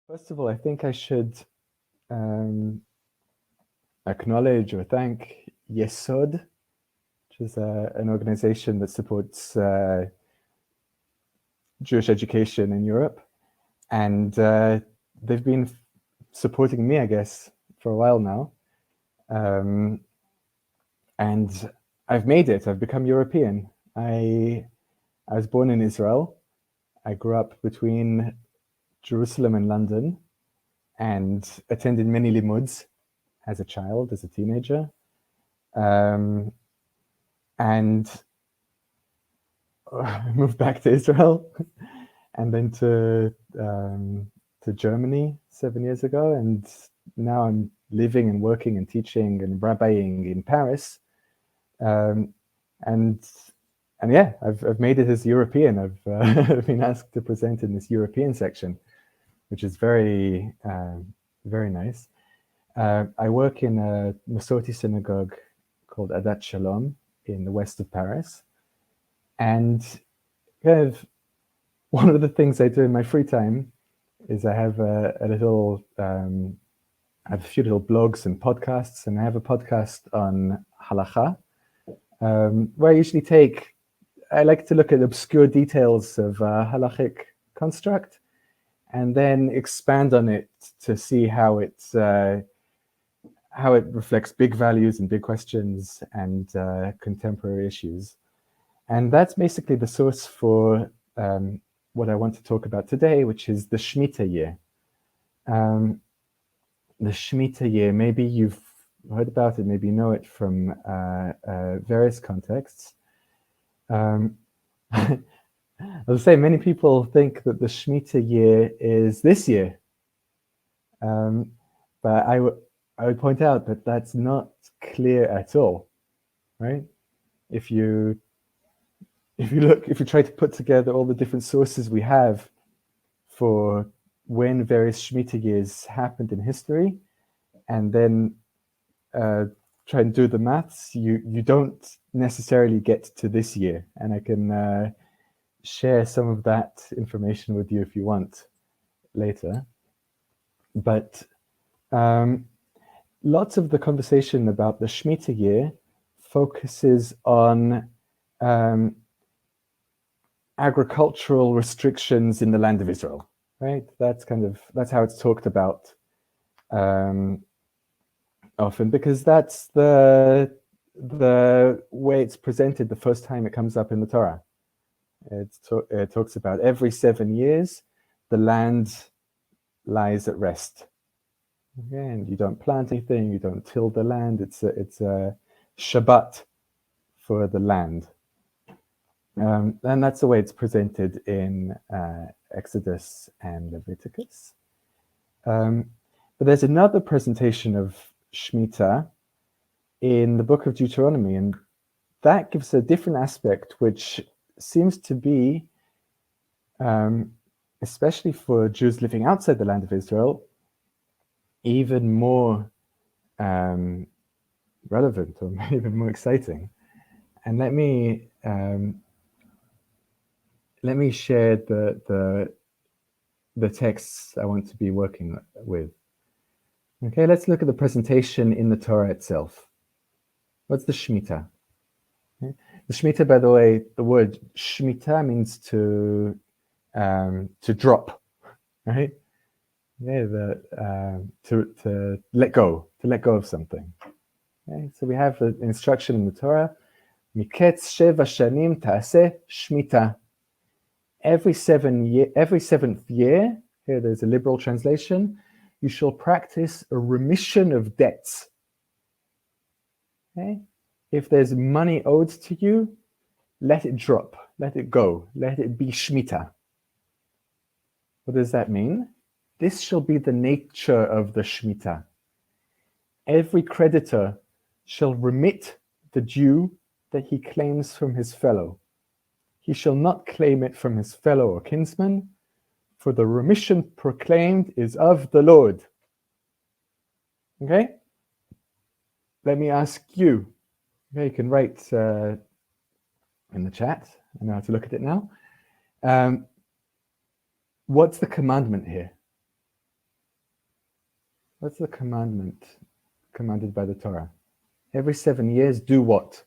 First of all, I think I should acknowledge or thank Yesod, which is an organization that supports Jewish education in Europe. And they've been supporting me, I guess, for a while now. And I've made it. I've become European. I was born in Israel. I grew up between Jerusalem and London and attended many Limmuds as a child, as a teenager. And I moved back to Israel and then to Germany 7 years ago. And now I'm living and working and teaching and rabbiing in Paris. And yeah, I've made it as European. I've been asked to present in this European section, which is very nice. I work in a Masorti synagogue called Adat Shalom in the west of Paris. And kind of one of the things I do in my free time is I have I have a few little blogs and podcasts, and I have a podcast on halakha, where I like to look at obscure details of halachic construct and then expand on it to see how it reflects big values and big questions and contemporary issues. And that's basically the source for what I want to talk about today, which is the Shemittah year. The Shemittah year, maybe you've heard about it, maybe you know it from various contexts. I'll say many people think that the Shemittah year is this year. But I would point out that that's not clear at all, right? If you try to put together all the different sources we have for when various Shemittah years happened in history, and then try and do the maths, you don't necessarily get to this year. And I can share some of that information with you if you want later. But lots of the conversation about the Shemittah year focuses on agricultural restrictions in the land of Israel, right? That's how it's talked about often, because that's the way it's presented the first time it comes up in the Torah. It talks about every 7 years the land lies at rest. Okay, and you don't plant anything, you don't till the land. It's a Shabbat for the land. And that's the way it's presented in Exodus and Leviticus. But there's another presentation of Shemitah in the book of Deuteronomy, and that gives a different aspect, which seems to be, especially for Jews living outside the land of Israel, even more relevant or even more exciting. And let me share the texts I want to be working with. Okay, let's look at the presentation in the Torah itself. What's the Shemitah? Okay. The Shemitah, by the way, the word Shemitah means to drop, right? Yeah, to let go of something. Okay, so we have an instruction in the Torah: Miketz sheva shanim ta'aseh Shemitah. Every seventh year, here there's a liberal translation, you shall practice a remission of debts. Okay? If there's money owed to you, let it drop, let it go, let it be Shemitah. What does that mean? This shall be the nature of the Shemitah. Every creditor shall remit the due that he claims from his fellow. He shall not claim it from his fellow or kinsman, for the remission proclaimed is of the Lord. Okay? Let me ask you. Okay, you can write in the chat. I know how to look at it now. What's the commandment here? What's the commandment commanded by the Torah? Every 7 years, do what?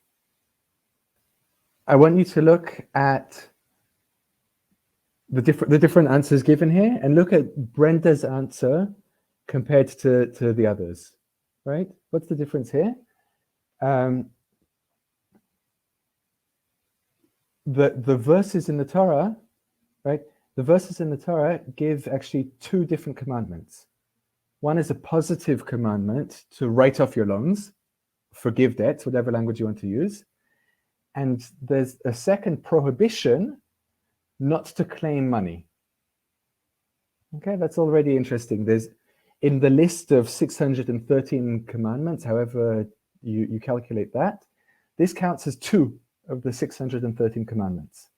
I want you to look at the different answers given here, and look at Brenda's answer compared to the others, right? What's the difference here? The verses in the Torah, right? The verses in the Torah give actually two different commandments. One is a positive commandment to write off your loans, forgive debts, whatever language you want to use. And there's a second prohibition not to claim money. Okay, that's already interesting. There's, in the list of 613 commandments, however you calculate that, this counts as two of the 613 commandments.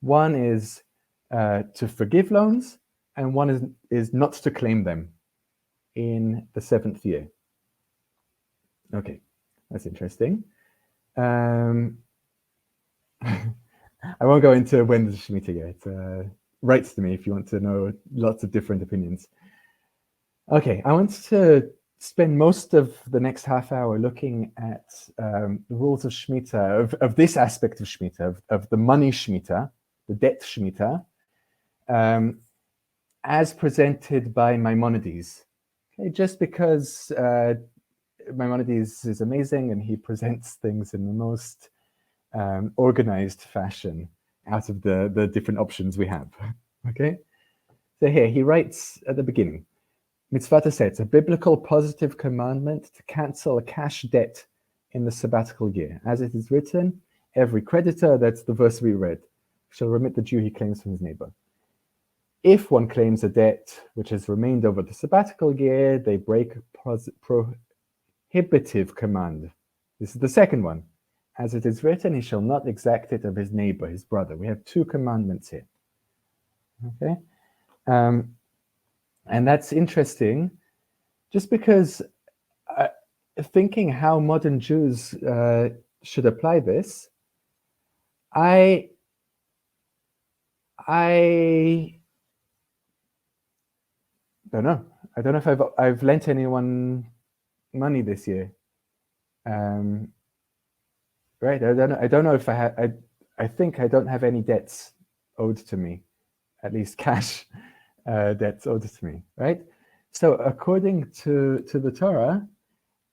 One is to forgive loans, and one is not to claim them in the 7th year. Okay, that's interesting. I won't go into when the Shemittah yet. Write to me if you want to know lots of different opinions. Okay, I want to spend most of the next half hour looking at the rules of Shemittah, of this aspect of Shemittah, of the money Shemittah, the debt Shemittah, as presented by Maimonides. Okay, just because Maimonides is amazing and he presents things in the most organized fashion out of the different options we have. Okay, so here he writes at the beginning, Mitzvah Taset, a biblical positive commandment to cancel a cash debt in the sabbatical year. As it is written, every creditor, that's the verse we read, shall remit the due he claims from his neighbor. If one claims a debt which has remained over the sabbatical year, they break a prohibitive command. This is the second one. As it is written, he shall not exact it of his neighbor, his brother. We have two commandments here. Okay, and that's interesting, just because thinking how modern Jews should apply this, I don't know. I don't know if I've lent anyone money this year. Right, I don't know if I think I don't have any debts owed to me, at least cash debts owed to me, right? So according to the Torah,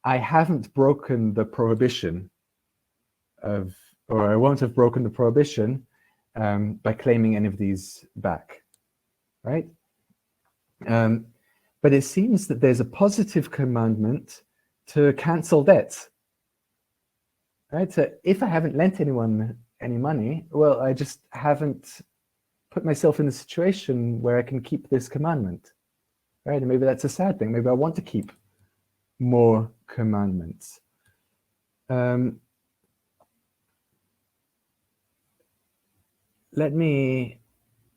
I haven't broken the prohibition or I won't have broken the prohibition by claiming any of these back, right? But it seems that there's a positive commandment to cancel debts. Right, so if I haven't lent anyone any money, well, I just haven't put myself in a situation where I can keep this commandment, right? And maybe that's a sad thing. Maybe I want to keep more commandments. Let me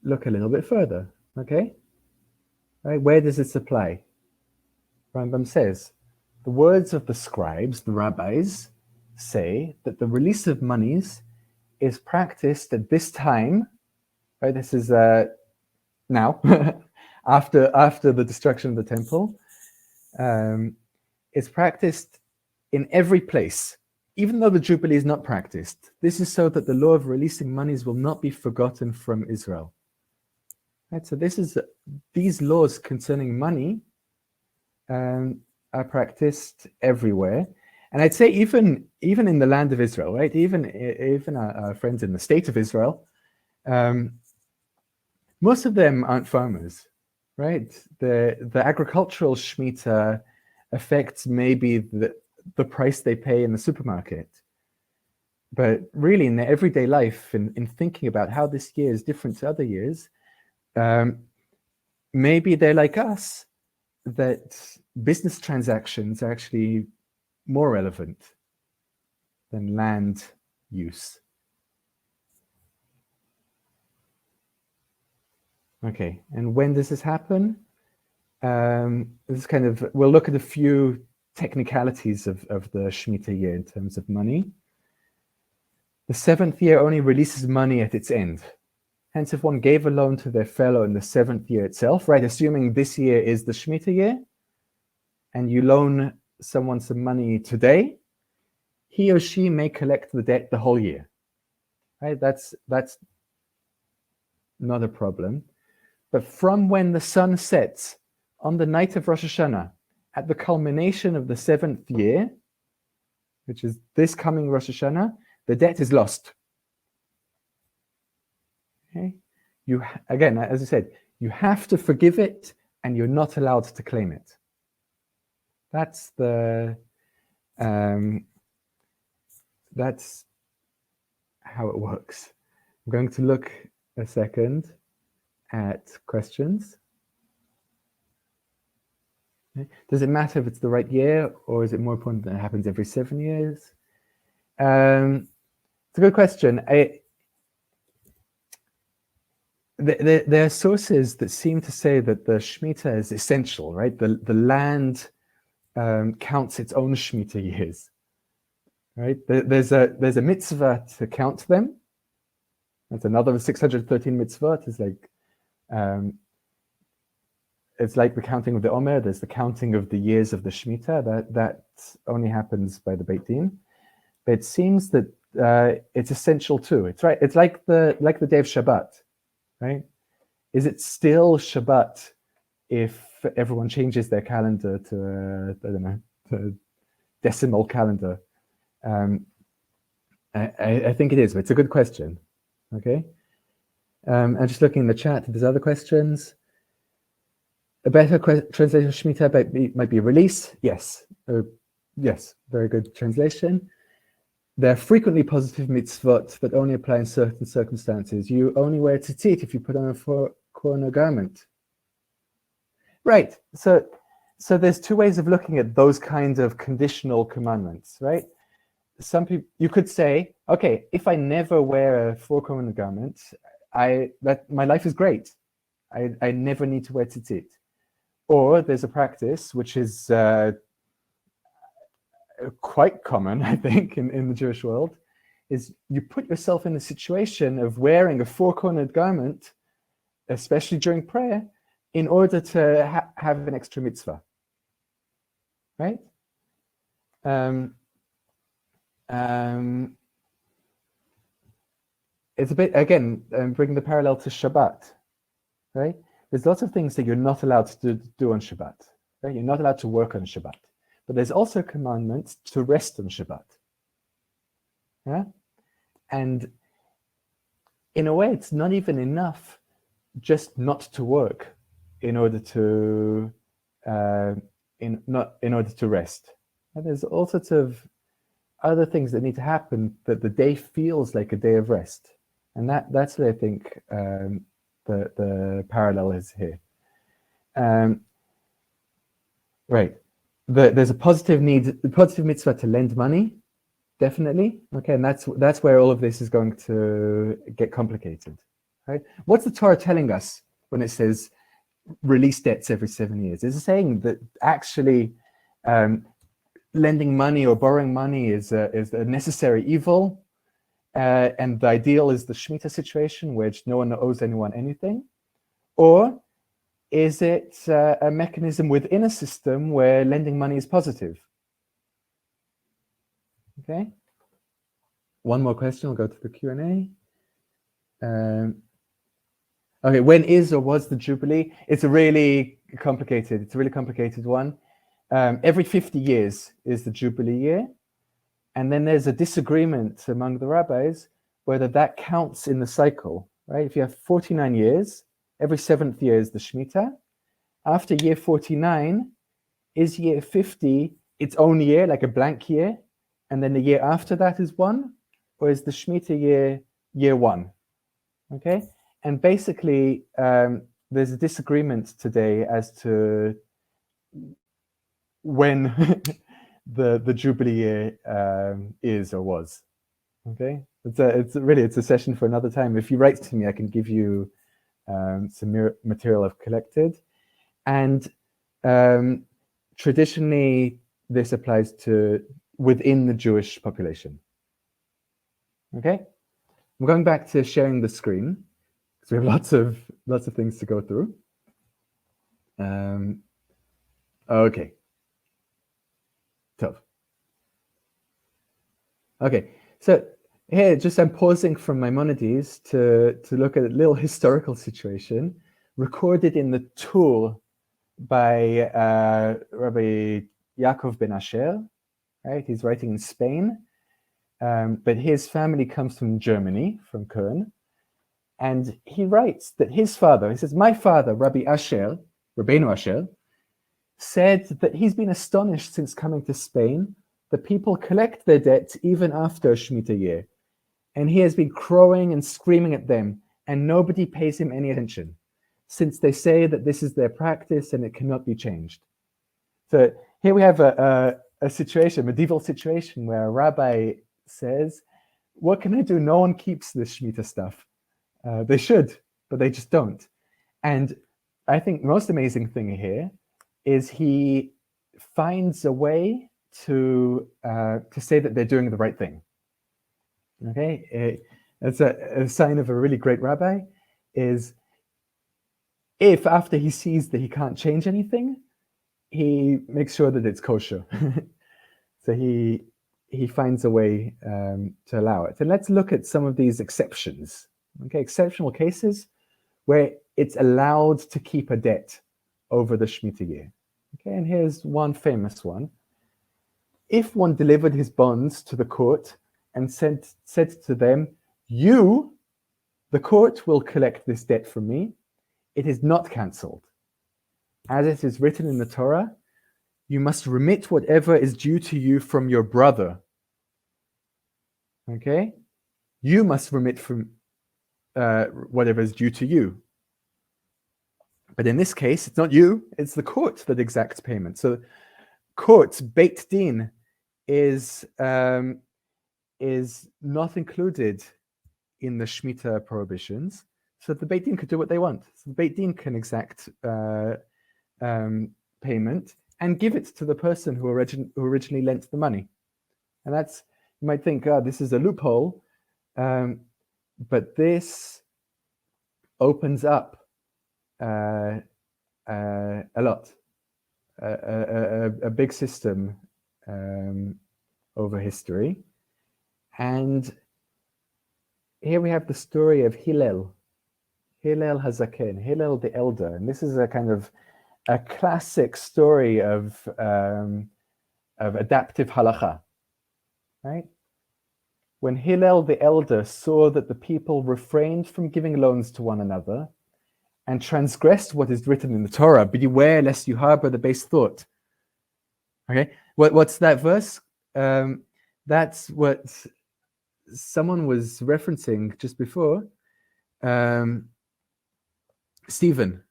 look a little bit further, okay? Right, where does this apply? Rambam says, the words of the scribes, the rabbis, say that the release of monies is practiced at this time, right? This is now, after the destruction of the temple. It's practiced in every place, even though the Jubilee is not practiced. This is so that the law of releasing monies will not be forgotten from Israel. Right? So these laws concerning money are practiced everywhere. And I'd say even in the land of Israel, right? Even our friends in the state of Israel, most of them aren't farmers, right? The agricultural Shemitah affects maybe the price they pay in the supermarket. But really in their everyday life, in thinking about how this year is different to other years, maybe they're like us, that business transactions are actually more relevant than land use. Okay, and when does this happen? This kind of, we'll look at a few technicalities of the Shemitah year in terms of money. The 7th year only releases money at its end. Hence, if one gave a loan to their fellow in the 7th year itself, right, assuming this year is the Shemitah year, and you loan someone some money today, he or she may collect the debt the whole year, right? That's not a problem. But from when the sun sets on the night of Rosh Hashanah, at the culmination of the 7th year, which is this coming Rosh Hashanah, the debt is lost. Okay? Again, as I said, you have to forgive it, and you're not allowed to claim it. That's that's how it works. I'm going to look a second at questions. Okay. Does it matter if it's the right year, or is it more important that it happens every 7 years? It's a good question. There are sources that seem to say that the Shemitah is essential, right? The land counts its own Shemitah years, right? There's a mitzvah to count them. That's another 613 mitzvot. It's like the counting of the Omer. There's the counting of the years of the Shemitah. That only happens by the Beit Din. But it seems that it's essential too. It's right. It's like the day of Shabbat, right? Is it still Shabbat if everyone changes their calendar to I don't know, to decimal calendar? I think it is. But it's a good question. Okay. I'm just looking in the chat. There's other questions. A better translation of Shemitah might be release. Yes. Yes. Very good translation. They're frequently positive mitzvot that only apply in certain circumstances. You only wear tzitzit if you put on a four-corner garment. Right. So there's two ways of looking at those kinds of conditional commandments, right? Some people, you could say, okay, if I never wear a four-corner garment, my life is great. I never need to wear tzitzit. Or there's a practice which is quite common, I think, in the Jewish world, is you put yourself in a situation of wearing a four-cornered garment, especially during prayer, in order to have an extra mitzvah, right? It's a bit, again, bringing the parallel to Shabbat, right? There's lots of things that you're not allowed to do on Shabbat, right? You're not allowed to work on Shabbat. But there's also commandments to rest on Shabbat. Yeah? And in a way, it's not even enough just not to work in order to in order to rest. And there's all sorts of other things that need to happen that the day feels like a day of rest. And that's what I think the parallel is here. Right. There's a positive mitzvah to lend money, definitely. Okay, and that's where all of this is going to get complicated, right? What's the Torah telling us when it says release debts every 7 years? Is it saying that actually lending money or borrowing money is a necessary evil, and the ideal is the Shemitah situation, which no one owes anyone anything, or is it a mechanism within a system where lending money is positive? Okay. One more question. I'll go to the Q&A. Okay, when is or was the Jubilee? It's a really complicated one. Every 50 years is the Jubilee year. And then there's a disagreement among the rabbis whether that counts in the cycle, right? If you have 49 years, every 7th year is the Shemitah. After year 49, is year 50 its own year, like a blank year? And then the year after that is one? Or is the Shemitah year one? Okay? And basically, there's a disagreement today as to when the Jubilee year is or was. Okay? It's a session for another time. If you write to me, I can give you some material I've collected. And traditionally, this applies to within the Jewish population. Okay, I'm going back to sharing the screen because we have lots of things to go through. Okay, Tov. Okay, so here just I'm pausing from Maimonides to look at a little historical situation recorded in the Tour by Rabbi Yaakov ben Asher. Right, he's writing in Spain, but his family comes from Germany, from Köln, and he writes that his father, he says, my father, Rabbi Asher, Rabbeinu Asher, said that he's been astonished since coming to Spain that people collect their debt even after a Shemitah year. And he has been crowing and screaming at them, and nobody pays him any attention, since they say that this is their practice and it cannot be changed. So here we have a situation, medieval situation, where a rabbi says, what can I do? No one keeps this Shemitah stuff. They should, but they just don't. And I think the most amazing thing here is he finds a way to say that they're doing the right thing. Okay, it's a sign of a really great rabbi. Is if after he sees that he can't change anything, he makes sure that it's kosher. So he finds a way to allow it. And let's look at some of these exceptions. Okay, exceptional cases where it's allowed to keep a debt over the Shemitah year. Okay, and here's one famous one. If one delivered his bonds to the court and said to them, you, the court, will collect this debt from me, it is not cancelled. As it is written in the Torah, you must remit whatever is due to you from your brother. Okay? You must remit from whatever is due to you. But in this case, it's not you, it's the court that exacts payment. So court's Beit Din is not included in the Shemitah prohibitions. So the Beit Din could do what they want. So the Beit Din can exact payment and give it to the person who originally lent the money. And that's, you might think, this is a loophole, but this opens up a lot, a big system over history. And here we have the story of Hillel Hazaken, Hillel the elder, and this is a kind of a classic story of adaptive halacha, right? When Hillel the elder saw that the people refrained from giving loans to one another and transgressed what is written in the Torah, beware lest you harbor the base thought. Okay, what's that verse? That's what someone was referencing just before. Stephen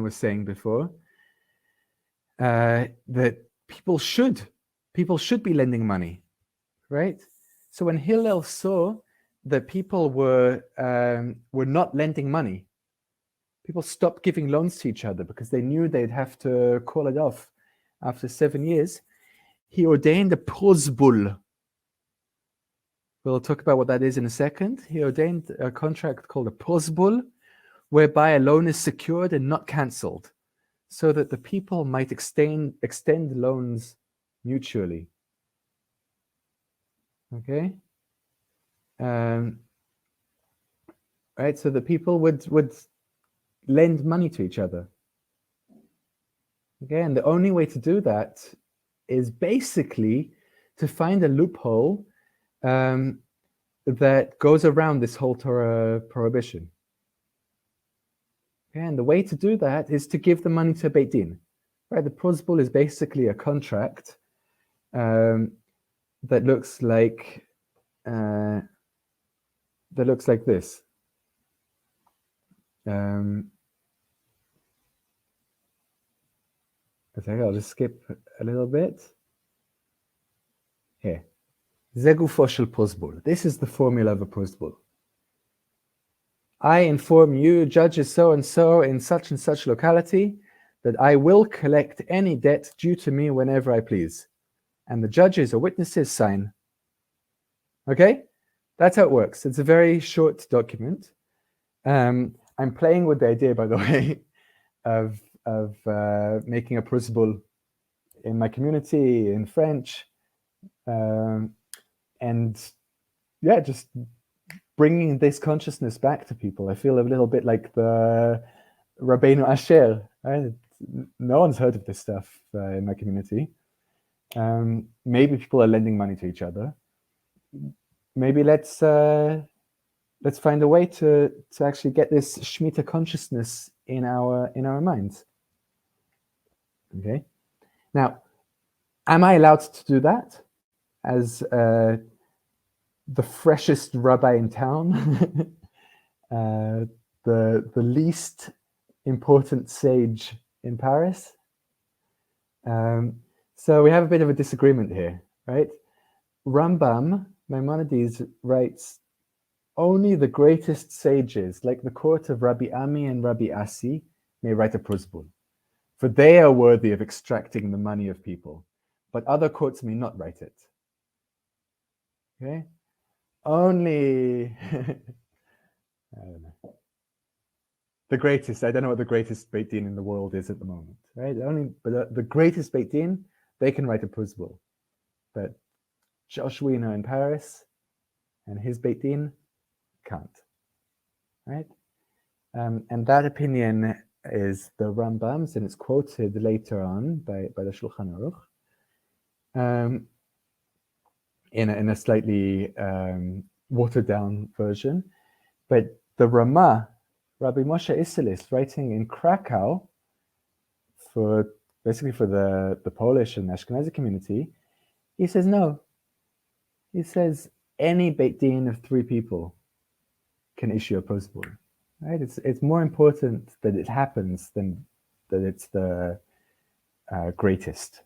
was saying before that people should be lending money, right? So when Hillel saw that people were not lending money, people stopped giving loans to each other because they knew they'd have to call it off after 7 years. He ordained a prosbul. We'll talk about what that is in a second. He ordained a contract called a prosbul, whereby a loan is secured and not cancelled, so that the people might extend loans mutually. Okay? Right, so the people would lend money to each other. Okay, and the only way to do that is basically to find a loophole that goes around this whole Torah prohibition. Okay, and the way to do that is to give the money to a Beit Din. Right, the prosbul is basically a contract that looks like this. Okay, I'll just skip a little bit. Here. Zegufo shel prosbul. This is the formula of a prosbul. I inform you, judges so and so in such and such locality, that I will collect any debt due to me whenever I please. And the judges or witnesses sign. Okay? That's how it works. It's a very short document. I'm playing with the idea, by the way, of making a prosbul in my community in French, and yeah, just bringing this consciousness back to people. I feel a little bit like the Rabbeinu Asher. Right? No one's heard of this stuff in my community. Maybe people are lending money to each other. Maybe let's find a way to actually get this Shemitah consciousness in our minds. Okay. Now, am I allowed to do that as the freshest rabbi in town, the least important sage in Paris? So we have a bit of a disagreement here, right? Rambam, Maimonides, writes, only the greatest sages, like the court of Rabbi Ami and Rabbi Asi, may write a prosbul, for they are worthy of extracting the money of people, but other courts may not write it. Okay? Only, I don't know. The greatest, I don't know what the greatest Beit Din in the world is at the moment, right? But the greatest Beit Din, they can write a prosbul. But Josh Wiener in Paris and his Beit Din can't, right? And that opinion is the Rambam's, and it's quoted later on by the Shulchan Aruch in a slightly watered down version. But the Ramah, Rabbi Moshe Isserlis, writing in Krakow for the Polish and Ashkenazi community, he says no. He says any Beit Din of 3 people can issue a prosbul. Right? It's more important that it happens than that it's the greatest.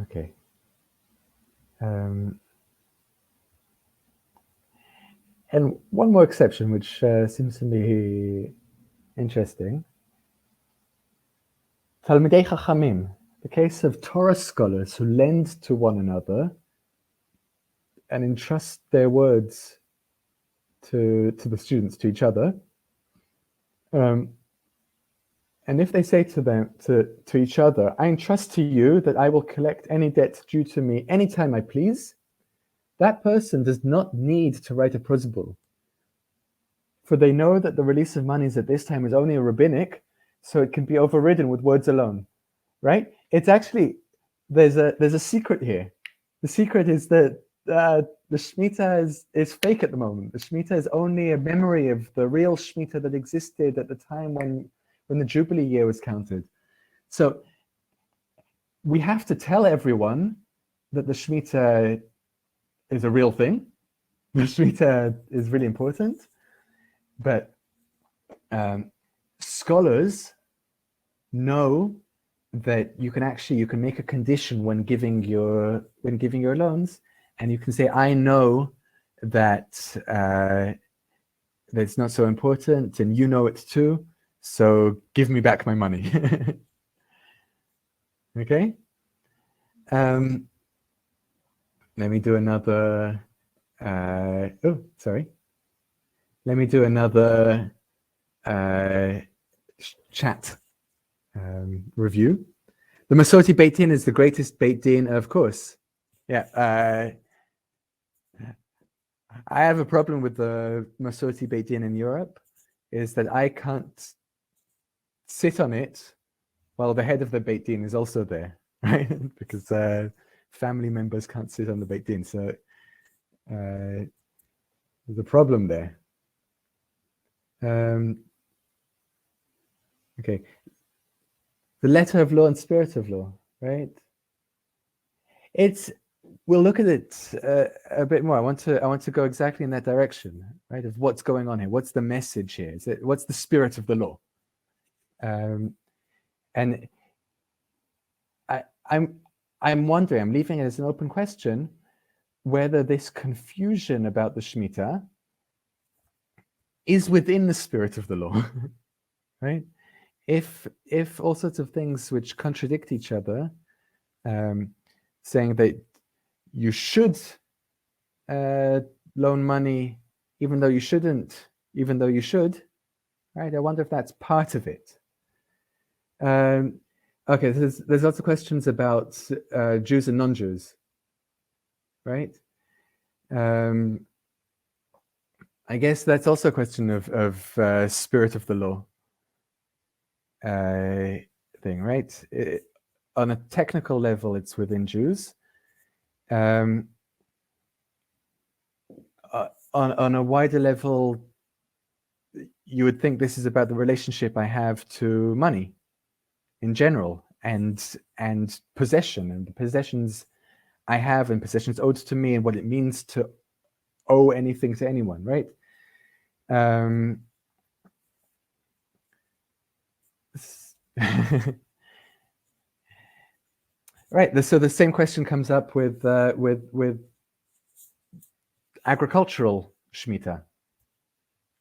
Okay. And one more exception, which seems to me interesting. Talmidei Chachamim, the case of Torah scholars who lend to one another and entrust their words to the students, to each other. And if they say to each other, I entrust to you that I will collect any debt due to me anytime I please, that person does not need to write a prosbul, for they know that the release of monies at this time is only a rabbinic, so it can be overridden with words alone, right? It's actually, there's a secret here. The secret is that the Shemitah is fake at the moment. The Shemitah is only a memory of the real Shemitah that existed at the time when the Jubilee year was counted. So we have to tell everyone that the Shemitah is a real thing. The Shemitah is really important, but scholars know that you can make a condition when giving your loans, and you can say, I know that it's not so important, and you know it too, so give me back my money. Okay. Let me do another. Let me do another chat review. The Masoti Beit Din is the greatest Beit Din, of course. Yeah. I have a problem with the Masoti Beit Din in Europe, is that I can't sit on it while the head of the Beit Din is also there, right? Because family members can't sit on the Beit Din, so there's a problem there. Okay, the letter of law and spirit of law, right? We'll look at it a bit more. I want to go exactly in that direction, right? Of what's going on here. What's the message here? What's the spirit of the law? And I'm wondering, I'm leaving it as an open question, whether this confusion about the Shemitah is within the spirit of the law, right? If all sorts of things which contradict each other, saying that you should loan money even though you shouldn't, even though you should, right? I wonder if that's part of it, Okay, there's lots of questions about Jews and non-Jews, right? I guess that's also a question of spirit of the law thing, right? On a technical level, it's within Jews. On a wider level, you would think this is about the relationship I have to money in general, and possession, and the possessions I have and possessions owed to me, and what it means to owe anything to anyone, right? Right. So the same question comes up with agricultural Shemitah.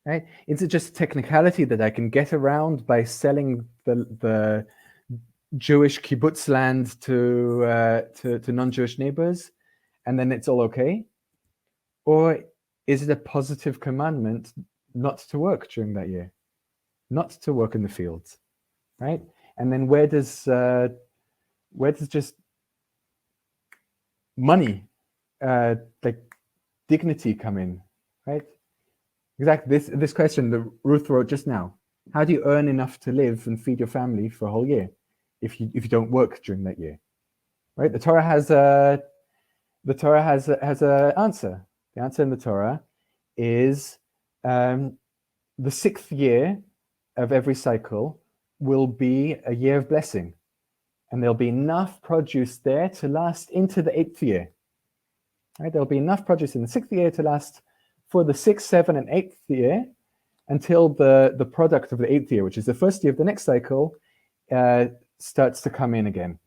Right? Is it just technicality that I can get around by selling the Jewish kibbutz land to non-Jewish neighbors, and then it's all okay? Or is it a positive commandment not to work during that year, not to work in the fields, right? And then where does just money, like dignity, come in, right? Exactly. This question that Ruth wrote just now. How do you earn enough to live and feed your family for a whole year if you don't work during that year, right? The Torah has a answer. The answer in the Torah is the 6th year of every cycle will be a year of blessing, and there'll be enough produce there to last into the 8th year. Right? There'll be enough produce in the 6th year to last for the 6th, 7th, and 8th year, until the product of the 8th year, which is the first year of the next cycle, starts to come in again.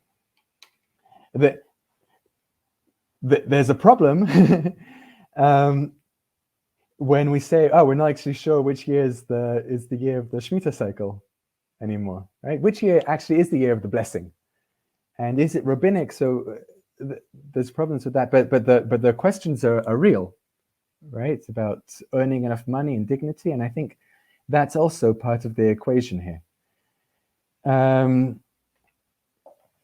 There's a problem when we say, "Oh, we're not actually sure which year is the year of the Shemitah cycle anymore," right? Which year actually is the year of the blessing, and is it rabbinic? So there's problems with that, but the questions are real, right? It's about earning enough money and dignity, and I think that's also part of the equation here.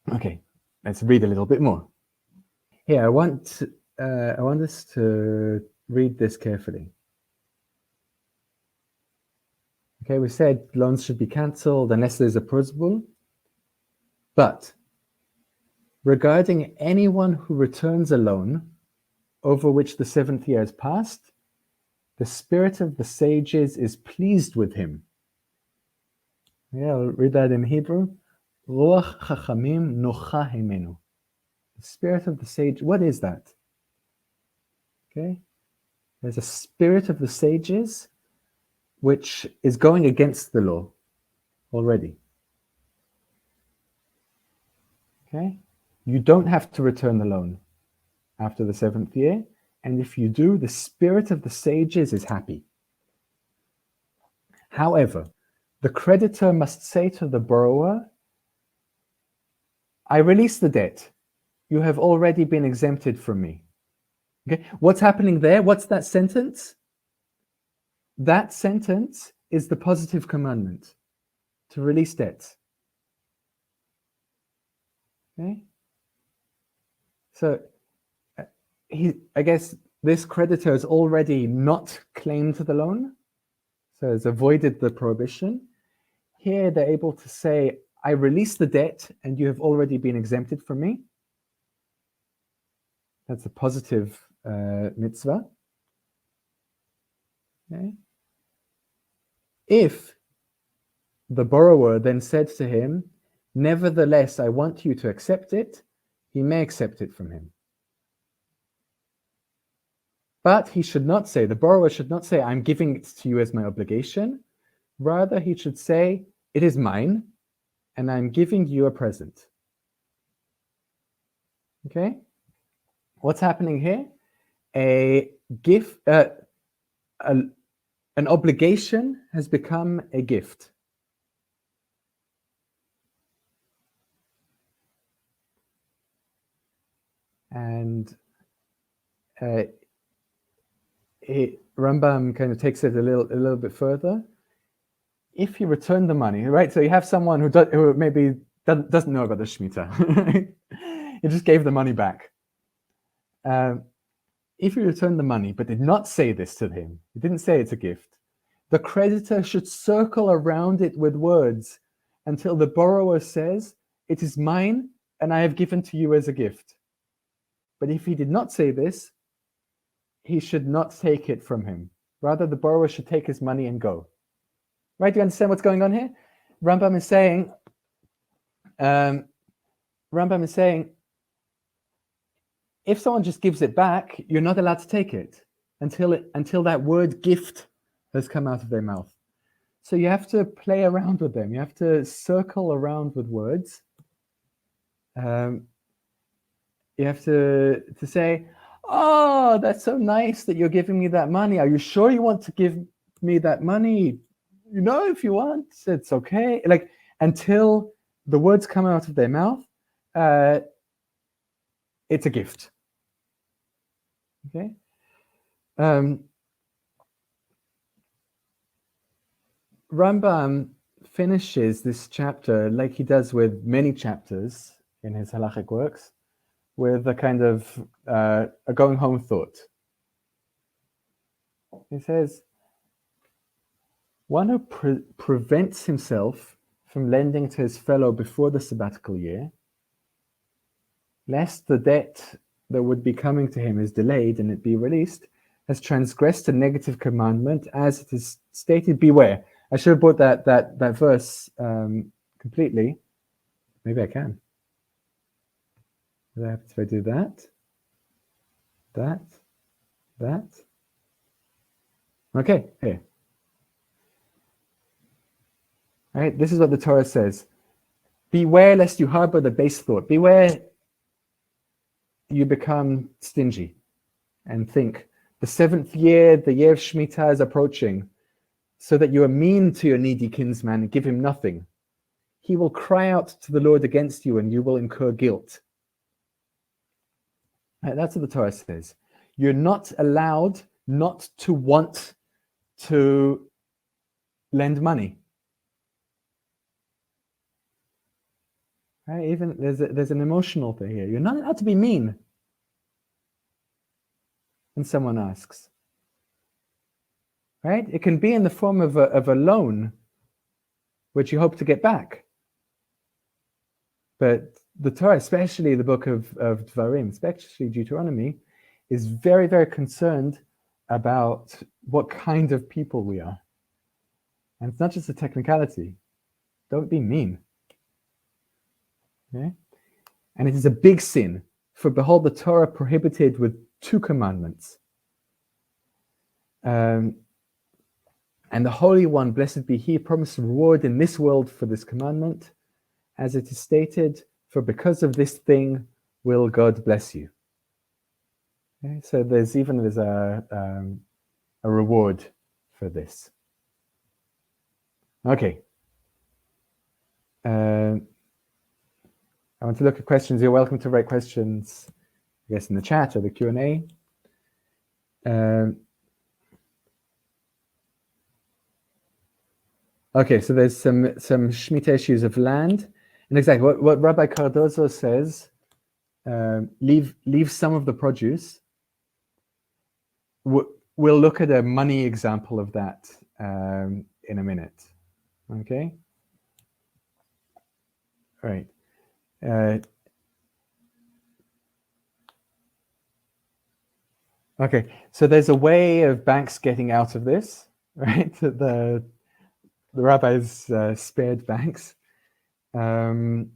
Okay, let's read a little bit more. Here, I want us to read this carefully. Okay, we said loans should be cancelled unless there's a principle, but regarding anyone who returns a loan over which the 7th year has passed, the spirit of the sages is pleased with him. Yeah, I'll read that in Hebrew. Ruach chachamim nocha himenu. The spirit of the sage, what is that? Okay, there's a spirit of the sages which is going against the law already. Okay, you don't have to return the loan after the 7th year, and if you do, the spirit of the sages is happy. However, the creditor must say to the borrower, "I release the debt. You have already been exempted from me." Okay, what's happening there? What's that sentence? That sentence is the positive commandment, to release debts. Okay, so I guess this creditor has already not claimed the loan, so has avoided the prohibition. Here they're able to say, "I release the debt and you have already been exempted from me." That's a positive mitzvah. Okay. If the borrower then said to him, "Nevertheless, I want you to accept it," he may accept it from him. But he should not say, the borrower should not say, "I'm giving it to you as my obligation." Rather, he should say, "It is mine, and I'm giving you a present." Okay? What's happening here? A gift, an obligation has become a gift. And Rambam kind of takes it a little bit further. if you return the money, right? So you have someone who maybe doesn't know about the Shemitah. You just gave the money back. If you return the money but did not say this to him, you didn't say it's a gift, the creditor should circle around it with words until the borrower says, "It is mine and I have given to you as a gift." But if he did not say this, he should not take it from him. Rather, the borrower should take his money and go. Right? Do you understand what's going on here? Rambam is saying, if someone just gives it back, you're not allowed to take it until that word gift has come out of their mouth. So you have to play around with them. You have to circle around with words. You have to say, "Oh, that's so nice that you're giving me that money. Are you sure you want to give me that money? You know, if you want, it's okay." Like, until the words come out of their mouth, it's a gift. Okay. Rambam finishes this chapter, like he does with many chapters in his halachic works, with a kind of a going home thought. He says, one who prevents himself from lending to his fellow before the sabbatical year, lest the debt that would be coming to him is delayed and it be released, has transgressed a negative commandment, as it is stated, "Beware." I should have brought that verse completely. Maybe I can. What happens if I do that? Okay, here. All right, this is what the Torah says. Beware lest you harbor the base thought. Beware you become stingy and think, the seventh year, the year of Shemitah, is approaching, so that you are mean to your needy kinsman and give him nothing. He will cry out to the Lord against you and you will incur guilt. Right, that's what the Torah says. You're not allowed not to want to lend money. Right? Even there's an emotional thing here. You're not allowed to be mean when someone asks. Right? It can be in the form of a loan, which you hope to get back. But the Torah, especially the book of Dvarim, especially Deuteronomy, is very, very concerned about what kind of people we are. And it's not just a technicality. Don't be mean. Okay? And it is a big sin. For behold, the Torah prohibited with 2 commandments. And the Holy One, blessed be He, promised a reward in this world for this commandment, as it is stated, "For because of this thing will God bless you." Okay? So there's a reward for this. Okay. I want to look at questions. You're welcome to write questions, I guess, in the chat or the Q&A. Okay, so there's some Shemitah issues of land, and exactly what Rabbi Cardozo says. Leave some of the produce. We'll look at a money example of that in a minute. Okay. All right. Okay, so there's a way of banks getting out of this, right? The rabbis spared banks, but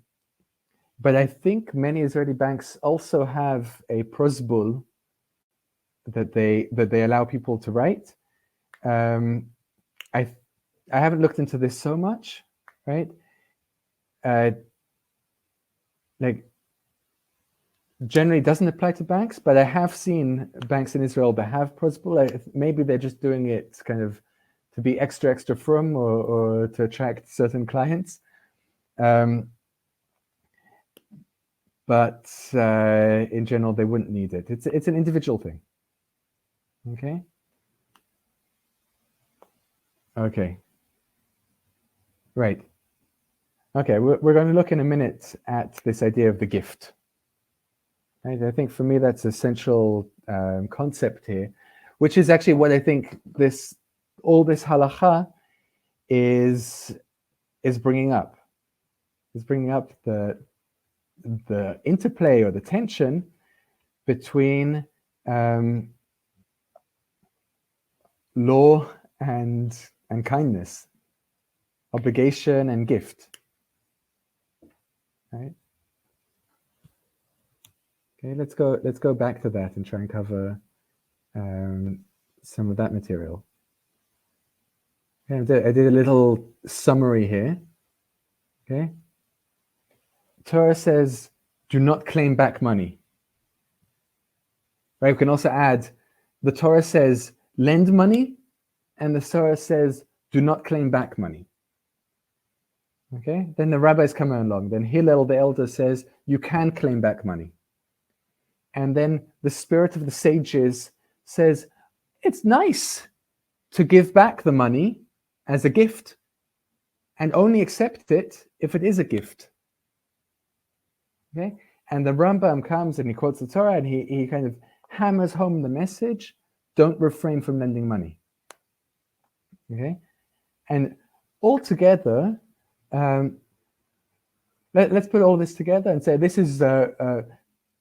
I think many Israeli banks also have a prosbul that they allow people to write. I haven't looked into this so much, right? Like, generally doesn't apply to banks, but I have seen banks in Israel that have prosbul. Maybe they're just doing it kind of to be extra frum or to attract certain clients. But in general, they wouldn't need it. It's an individual thing. Okay. Right. Okay, we're going to look in a minute at this idea of the gift. Right? I think for me that's a central concept here, which is actually what I think all this halacha is bringing up. Is bringing up the interplay or the tension between law and kindness, obligation and gift. Right? Okay, let's go back to that and try and cover some of that material. Okay, I did a little summary here. Okay, Torah says, "Do not claim back money." Right? We can also add, the Torah says, "Lend money," and the Torah says, "Do not claim back money." Okay. Then the rabbis come along. Then Hillel the elder says, "You can claim back money." And then the spirit of the sages says, it's nice to give back the money as a gift and only accept it if it is a gift. Okay? And the Rambam comes and he quotes the Torah and he kind of hammers home the message, don't refrain from lending money. Okay? And altogether, let's put all this together and say this is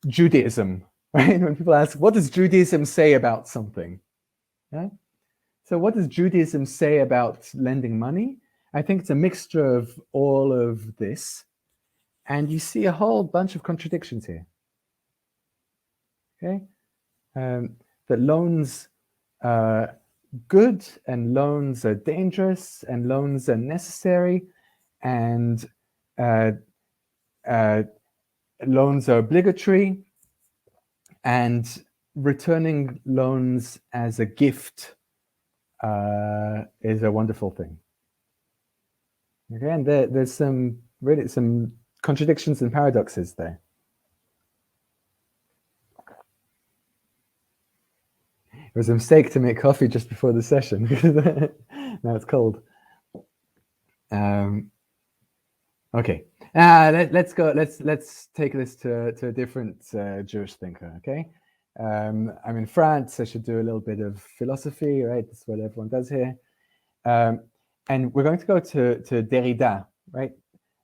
Judaism, right? When people ask, what does Judaism say about something? Yeah? So what does Judaism say about lending money? I think it's a mixture of all of this. And you see a whole bunch of contradictions here. Okay? That loans are good and loans are dangerous and loans are necessary and loans are obligatory, and returning loans as a gift is a wonderful thing. Okay, and there's some contradictions and paradoxes there. It was a mistake to make coffee just before the session. Now it's cold. Okay. Let's go. Let's take this to a different Jewish thinker. Okay. I'm in France. I should do a little bit of philosophy, right? That's what everyone does here. And we're going to go to Derrida, right?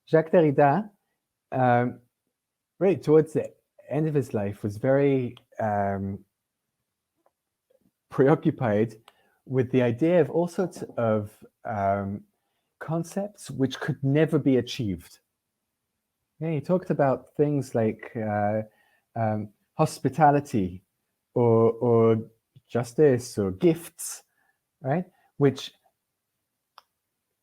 Jacques Derrida, right towards the end of his life, was very preoccupied with the idea of all sorts of concepts which could never be achieved. Yeah, he talked about things like hospitality or justice or gifts, right? Which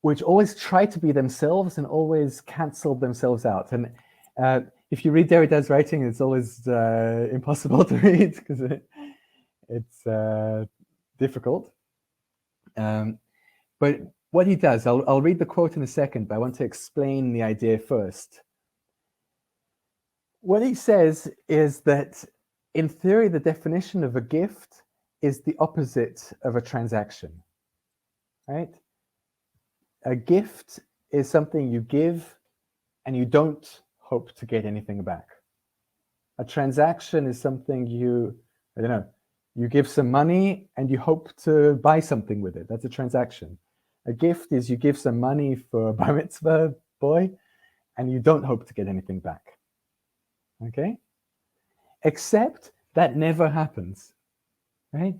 always try to be themselves and always cancel themselves out. And if you read Derrida's writing, it's always impossible to read because it's difficult. But what he does, I'll read the quote in a second, but I want to explain the idea first. What he says is that, in theory, the definition of a gift is the opposite of a transaction, right? A gift is something you give and you don't hope to get anything back. A transaction is something you give some money and you hope to buy something with it. That's a transaction. A gift is you give some money for a bar mitzvah boy and you don't hope to get anything back. Okay? Except that never happens, right?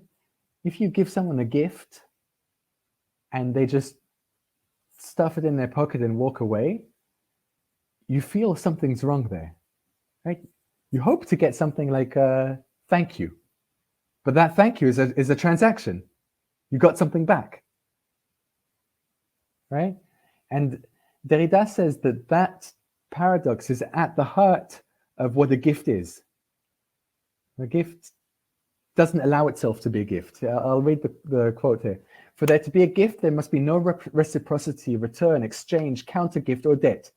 If you give someone a gift and they just stuff it in their pocket and walk away, you feel something's wrong there, right? You hope to get something like a thank you, but that thank you is a transaction. You got something back, right? And Derrida says that paradox is at the heart of what a gift is. A gift doesn't allow itself to be a gift. I'll read the quote here. For there to be a gift, there must be no reciprocity, return, exchange, counter gift, or debt.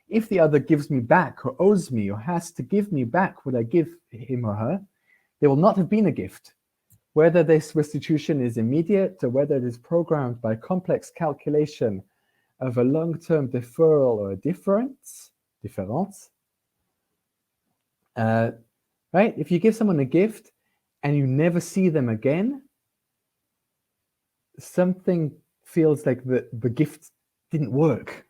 If the other gives me back or owes me or has to give me back what I give him or her, there will not have been a gift. Whether this restitution is immediate or whether it is programmed by complex calculation of a long-term deferral or a difference, right? If you give someone a gift and you never see them again, something feels like the gift didn't work,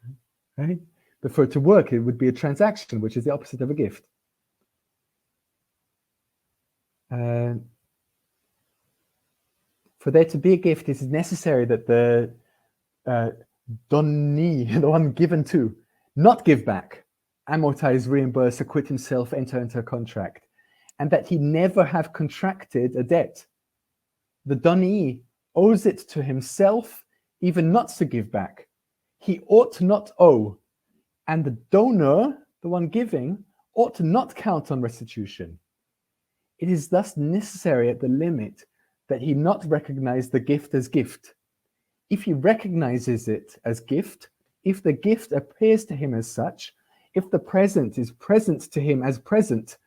right? But for it to work, it would be a transaction, which is the opposite of a gift. For there to be a gift, it is necessary that the donee, the one given to, not give back, amortize, reimburse, acquit himself, enter into a contract, and that he never have contracted a debt. The donee owes it to himself, even not to give back. He ought not owe, and the donor, the one giving, ought to not count on restitution. It is thus necessary at the limit that he not recognize the gift as gift. If he recognizes it as gift, if the gift appears to him as such, if the present is present to him as present,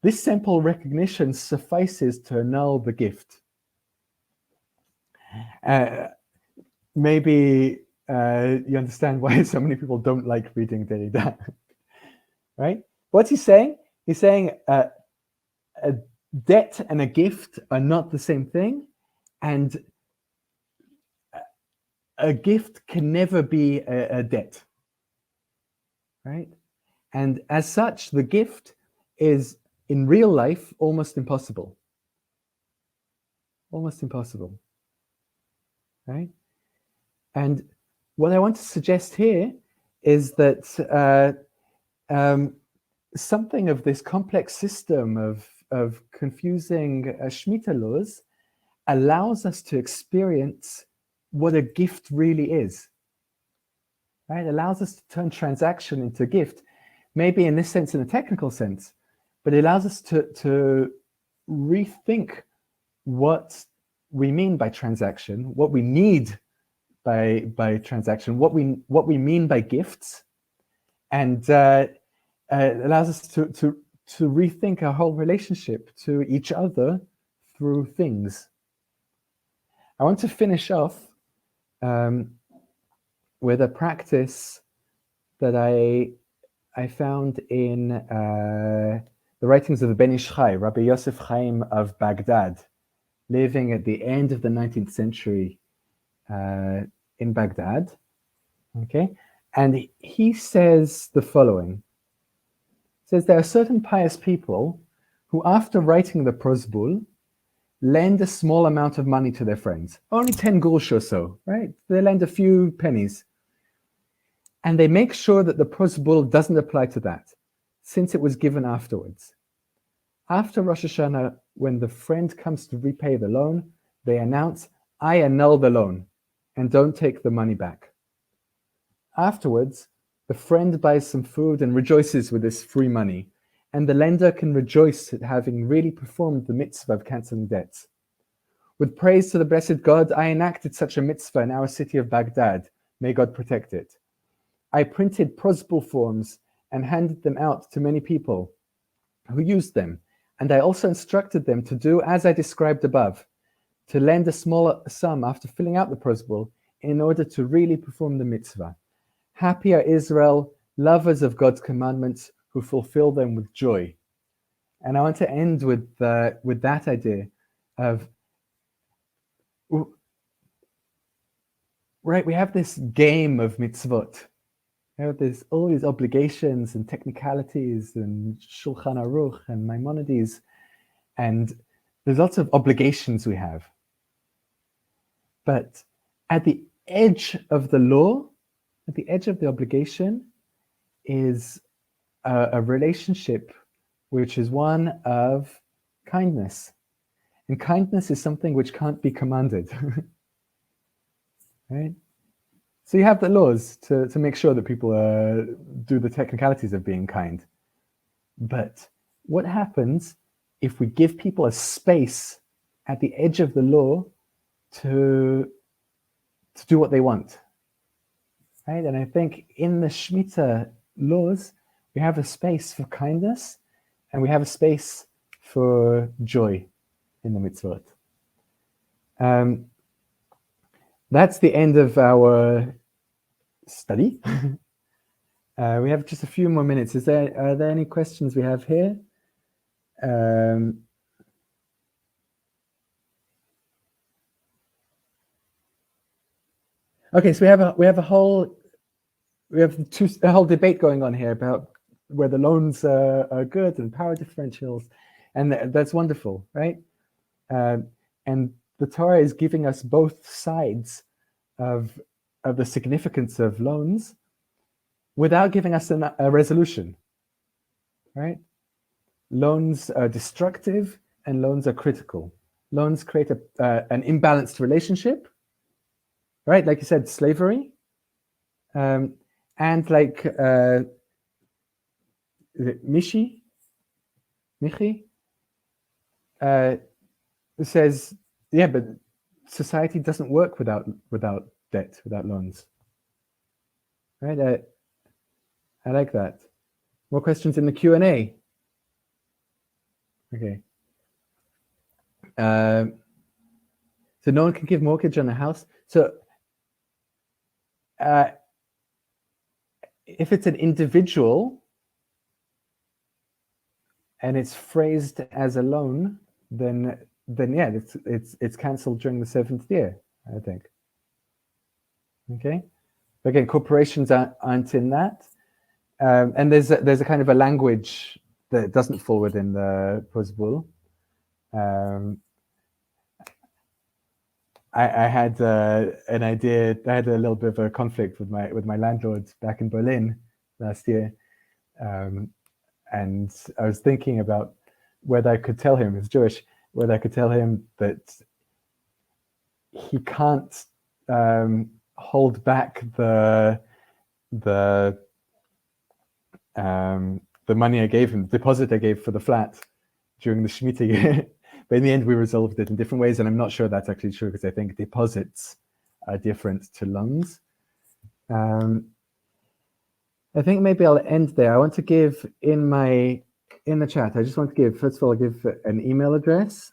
this simple recognition suffices to annul the gift. Maybe you understand why so many people don't like reading Derrida, right? What's he saying? He's saying a debt and a gift are not the same thing, and a gift can never be a debt, right? And as such, the gift is, in real life, almost impossible. Almost impossible, right? And what I want to suggest here is that something of this complex system of confusing Shemittah laws allows us to experience what a gift really is, right? It allows us to turn transaction into gift, maybe in this sense, in a technical sense, but it allows us to rethink what we mean by transaction, what we need by transaction, what we mean by gifts, and it allows us to rethink our whole relationship to each other through things. I want to finish off with a practice that I found in the writings of the Ben Ish Chai, Rabbi Yosef Chaim of Baghdad, living at the end of the 19th century in Baghdad. Okay, and he says the following. He says there are certain pious people who, after writing the prosbul, lend a small amount of money to their friends, only 10 gurush or so, right? They lend a few pennies. And they make sure that the prosbul doesn't apply to that, since it was given afterwards. After Rosh Hashanah, when the friend comes to repay the loan, they announce, I annul the loan, and don't take the money back. Afterwards, the friend buys some food and rejoices with this free money, and the lender can rejoice at having really performed the mitzvah of canceling debts. With praise to the blessed God, I enacted such a mitzvah in our city of Baghdad. May God protect it. I printed prosbul forms and handed them out to many people who used them, and I also instructed them to do as I described above, to lend a small sum after filling out the prosbul in order to really perform the mitzvah. Happy are Israel, lovers of God's commandments, who fulfill them with joy. And I want to end with that idea of, right, we have this game of mitzvot. There's all these obligations and technicalities and Shulchan Aruch and Maimonides, and there's lots of obligations we have. But at the edge of the law, at the edge of the obligation, is a relationship which is one of kindness. And kindness is something which can't be commanded. Right? So you have the laws to make sure that people do the technicalities of being kind. But what happens if we give people a space at the edge of the law to do what they want? Right? And I think in the Shemittah laws, we have a space for kindness and we have a space for joy in the mitzvot. That's the end of our study. We have just a few more minutes. Are there any questions we have here? Okay, so we have a whole debate going on here about whether loans are good and power differentials, and that's wonderful, right? And the Torah is giving us both sides of the significance of loans without giving us a resolution, right? Loans are destructive and loans are critical. Loans create an imbalanced relationship, right? Like you said, slavery, and like Michi says, yeah, but society doesn't work without debt, without loans, right? I like that. More questions in the Q&A. Okay. So no one can give mortgage on a house. So if it's an individual and it's phrased as a loan, then yeah, it's cancelled during the 7th year, I think. Okay. But again, corporations aren't in that, and there's a kind of a language that doesn't fall within the Prosbul. I had an idea. I had a little bit of a conflict with my landlord back in Berlin last year, and I was thinking about whether I could tell him, he's Jewish, whether I could tell him that he can't hold back the money I gave him, the deposit I gave for the flat during the Shemittah year. But in the end, we resolved it in different ways, and I'm not sure that's actually true because I think deposits are different to loans. I think maybe I'll end there. I want to give in the chat. I just want to give, first of all, I'll give an email address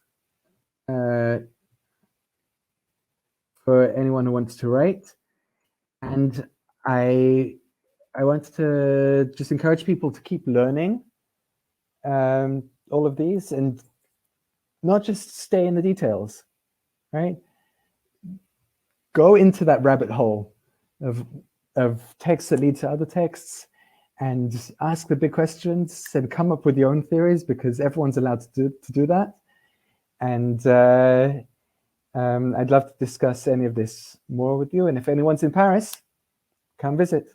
for anyone who wants to write, and I want to just encourage people to keep learning all of these and not just stay in the details, right? Go into that rabbit hole of texts that lead to other texts and ask the big questions and come up with your own theories, because everyone's allowed to do that. And I'd love to discuss any of this more with you. And if anyone's in Paris, come visit.